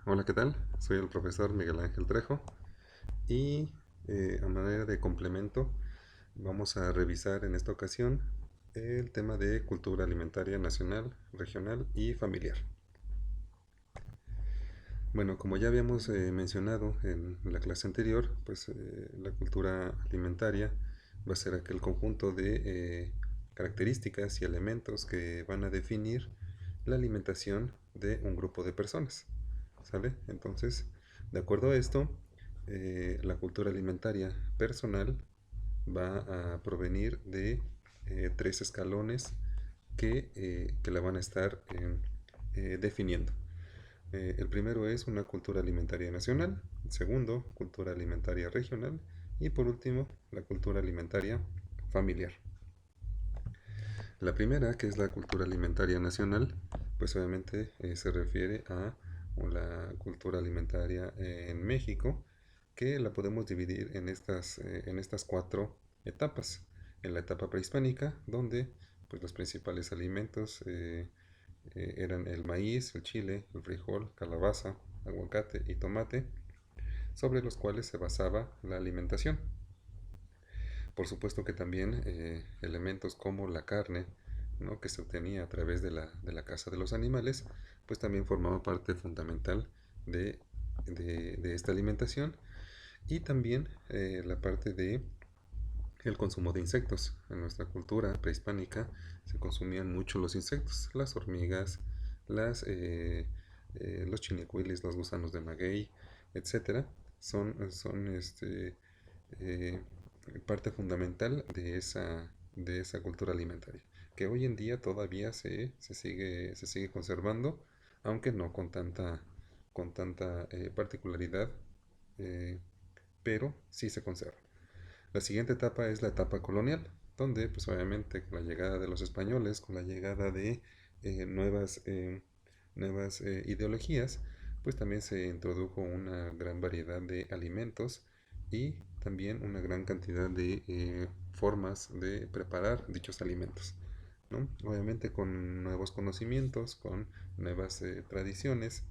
Hola, ¿qué tal? Soy el profesor Miguel Ángel Trejo y a manera de complemento vamos a revisar en esta ocasión el tema de cultura alimentaria nacional, regional y familiar. Bueno, como ya habíamos mencionado en la clase anterior, pues la cultura alimentaria va a ser aquel conjunto de características y elementos que van a definir la alimentación de un grupo de personas. ¿Sale? Entonces, de acuerdo a esto, la cultura alimentaria personal va a provenir de tres escalones que la van a estar definiendo. El primero es una cultura alimentaria nacional, el segundo, cultura alimentaria regional y por último, la cultura alimentaria familiar. La primera, que es la cultura alimentaria nacional, pues obviamente se refiere a la cultura alimentaria en México, que la podemos dividir en estas cuatro etapas. En la etapa prehispánica, donde pues, los principales alimentos eran el maíz, el chile, el frijol, calabaza, aguacate y tomate, sobre los cuales se basaba la alimentación. Por supuesto que también elementos como la carne, ¿no? Que se obtenía a través de la caza de los animales, pues también formaba parte fundamental de, de esta alimentación. Y también la parte de el consumo de insectos. En nuestra cultura prehispánica se consumían mucho los insectos, las hormigas, los chinicuiles, los gusanos de maguey, etcétera. Son eh, parte fundamental de esa cultura alimentaria, que hoy en día todavía se sigue conservando, aunque no con tanta particularidad, eh, pero sí se conserva. La siguiente etapa es la etapa colonial, donde pues obviamente con la llegada de los españoles, con la llegada de nuevas ideologías, pues también se introdujo una gran variedad de alimentos y también una gran cantidad de formas de preparar dichos alimentos, ¿no? Obviamente con nuevos conocimientos, con nuevas tradiciones,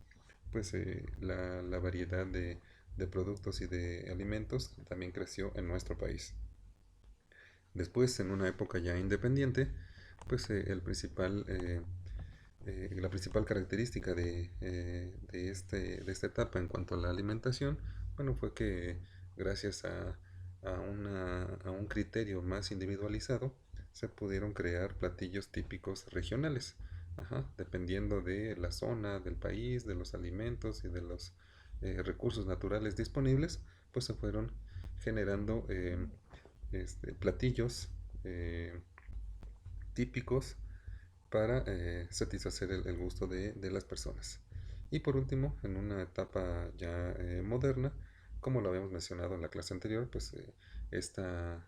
pues la variedad de productos y de alimentos también creció en nuestro país. Después, en una época ya independiente, pues la principal característica de esta etapa en cuanto a la alimentación, bueno, fue que gracias a un criterio más individualizado, se pudieron crear platillos típicos regionales, ajá, dependiendo de la zona, del país, de los alimentos y de los recursos naturales disponibles, pues se fueron generando platillos eh, típicos para satisfacer el gusto de las personas. Y por último, en una etapa ya moderna, como lo habíamos mencionado en la clase anterior, pues esta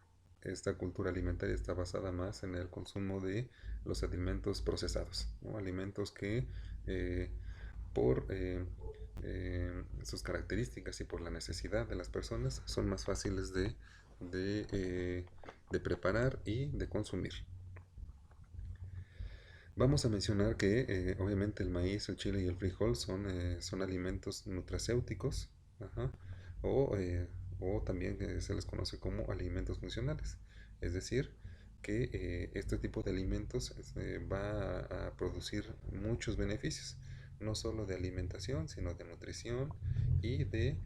cultura alimentaria está basada más en el consumo de los alimentos procesados, ¿no? Alimentos que eh, por sus características y por la necesidad de las personas son más fáciles de, eh, de preparar y de consumir. Vamos a mencionar que obviamente el maíz, el chile y el frijol son alimentos nutracéuticos, ajá, o, eh, o también se les conoce como alimentos funcionales. Es decir, que este tipo de alimentos va a producir muchos beneficios, no solo de alimentación, sino de nutrición y de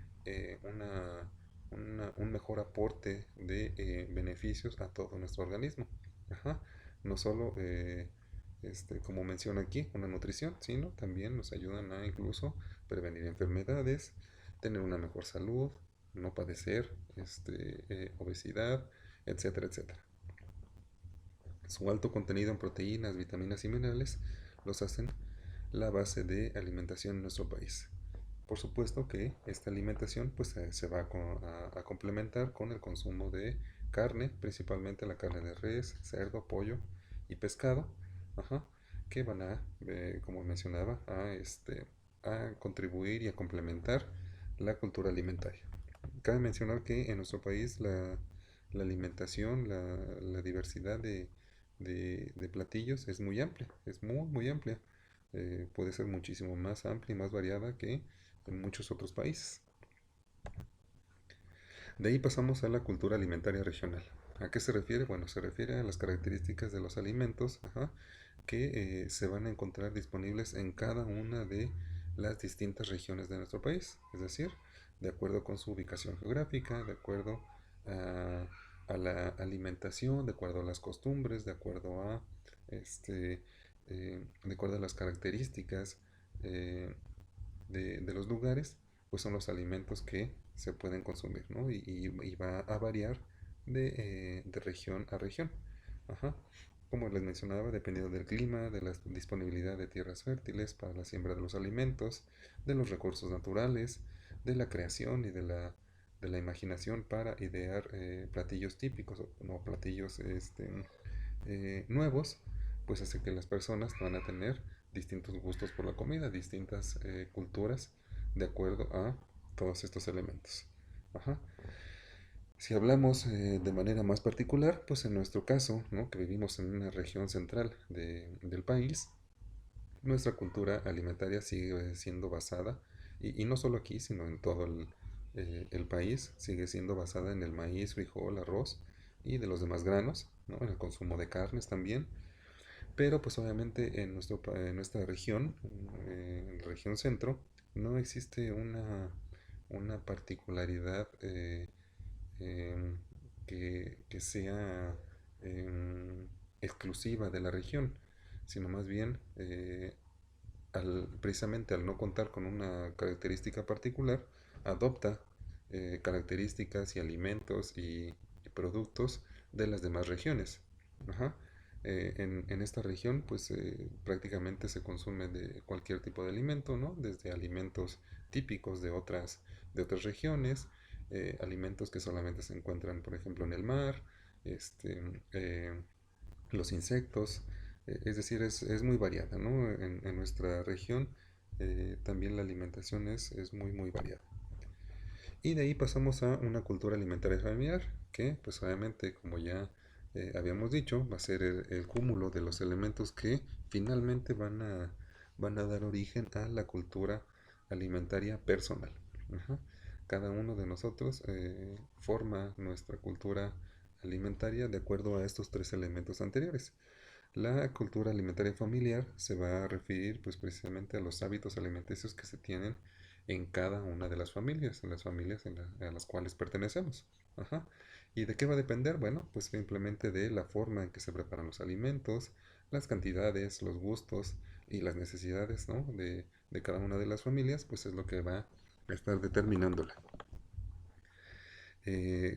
un mejor aporte de beneficios a todo nuestro organismo. Ajá. No solo como menciona aquí, una nutrición, sino también nos ayudan a incluso prevenir enfermedades, tener una mejor salud, no padecer obesidad, etcétera, etcétera. Su alto contenido en proteínas, vitaminas y minerales los hacen la base de alimentación en nuestro país. Por supuesto que esta alimentación pues, se va a complementar con el consumo de carne, principalmente la carne de res, cerdo, pollo y pescado, ajá, que van como mencionaba, a contribuir y a complementar la cultura alimentaria. Cabe mencionar que en nuestro país la alimentación, la diversidad de platillos es muy, muy amplia. Puede ser muchísimo más amplia y más variada que en muchos otros países. De ahí pasamos a la cultura alimentaria regional. ¿A qué se refiere? Bueno, se refiere a las características de los alimentos, que se van a encontrar disponibles en cada una de las distintas regiones de nuestro país, es decir, de acuerdo con su ubicación geográfica, de acuerdo a la alimentación, de acuerdo a las costumbres, de acuerdo a las características eh, de los lugares, pues son los alimentos que se pueden consumir, ¿no? Y va a variar de región a región. Ajá. Como les mencionaba, dependiendo del clima, de la disponibilidad de tierras fértiles para la siembra de los alimentos, de los recursos naturales, de la creación y de la imaginación para idear platillos típicos o no, platillos nuevos, pues hace que las personas van a tener distintos gustos por la comida, distintas culturas de acuerdo a todos estos elementos. Ajá. Si hablamos de manera más particular, pues en nuestro caso, ¿no? Que vivimos en una región central del país, nuestra cultura alimentaria sigue siendo basada, y no solo aquí, sino en todo el país, sigue siendo basada en el maíz, frijol, arroz y de los demás granos, ¿no? En el consumo de carnes también, pero pues obviamente en nuestra región, en la región centro, no existe una particularidad em, que sea em, exclusiva de la región, sino más bien precisamente al no contar con una característica particular, adopta características y alimentos y productos de las demás regiones. Ajá. En esta región, pues prácticamente se consume de cualquier tipo de alimento, ¿no? Desde alimentos típicos de otras regiones, alimentos que solamente se encuentran, por ejemplo, en el mar, este, eh, los insectos, es decir, es muy variada, ¿no? En nuestra región también la alimentación es muy, muy variada. Y de ahí pasamos a una cultura alimentaria familiar, que pues obviamente, como ya habíamos dicho, va a ser el cúmulo de los elementos que finalmente van a dar origen a la cultura alimentaria personal. Ajá. Cada uno de nosotros forma nuestra cultura alimentaria de acuerdo a estos tres elementos anteriores. La cultura alimentaria familiar se va a referir pues precisamente a los hábitos alimenticios que se tienen en cada una de las familias, en las familias a las cuales pertenecemos. Ajá. ¿Y de qué va a depender? Bueno, pues simplemente de la forma en que se preparan los alimentos, las cantidades, los gustos y las necesidades, ¿no? de cada una de las familias, pues es lo que va a estar determinándola.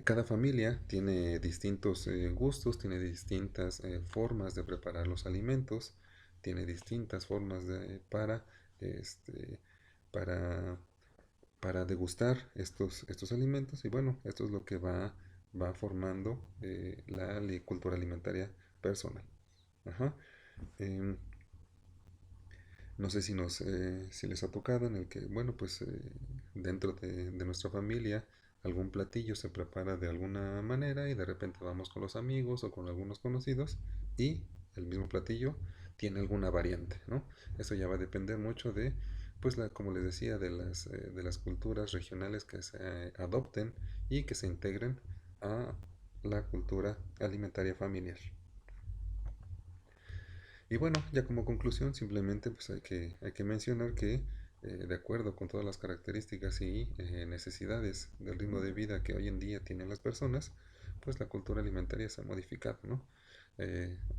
Cada familia tiene distintos gustos, tiene distintas formas de preparar los alimentos, tiene distintas formas este, para, para degustar estos alimentos y bueno, esto es lo que va formando la cultura alimentaria personal. Ajá. Em, no sé si les ha tocado en el que, bueno, pues dentro de nuestra familia algún platillo se prepara de alguna manera y de repente vamos con los amigos o con algunos conocidos y el mismo platillo tiene alguna variante, ¿no? Eso ya va a depender mucho de, pues, como les decía, de las culturas regionales que se adopten y que se integren a la cultura alimentaria familiar. Y bueno, ya como conclusión, simplemente pues hay que mencionar que de acuerdo con todas las características y necesidades del ritmo de vida que hoy en día tienen las personas, pues la cultura alimentaria se ha modificado, ¿no?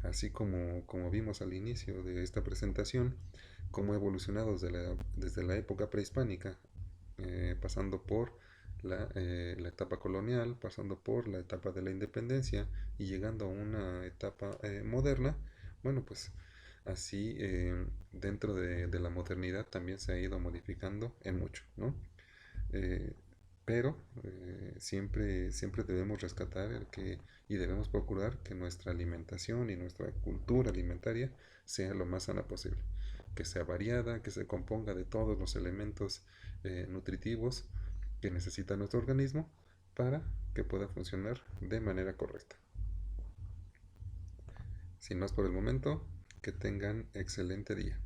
Así como vimos al inicio de esta presentación, cómo ha evolucionado desde la época prehispánica, pasando por la etapa colonial, pasando por la etapa de la independencia y llegando a una etapa moderna, bueno, pues así dentro de la modernidad también se ha ido modificando en mucho, ¿no? Eh, pero siempre debemos rescatar y debemos procurar que nuestra alimentación y nuestra cultura alimentaria sea lo más sana posible, que sea variada, que se componga de todos los elementos nutritivos que necesita nuestro organismo para que pueda funcionar de manera correcta. Sin más por el momento, que tengan excelente día.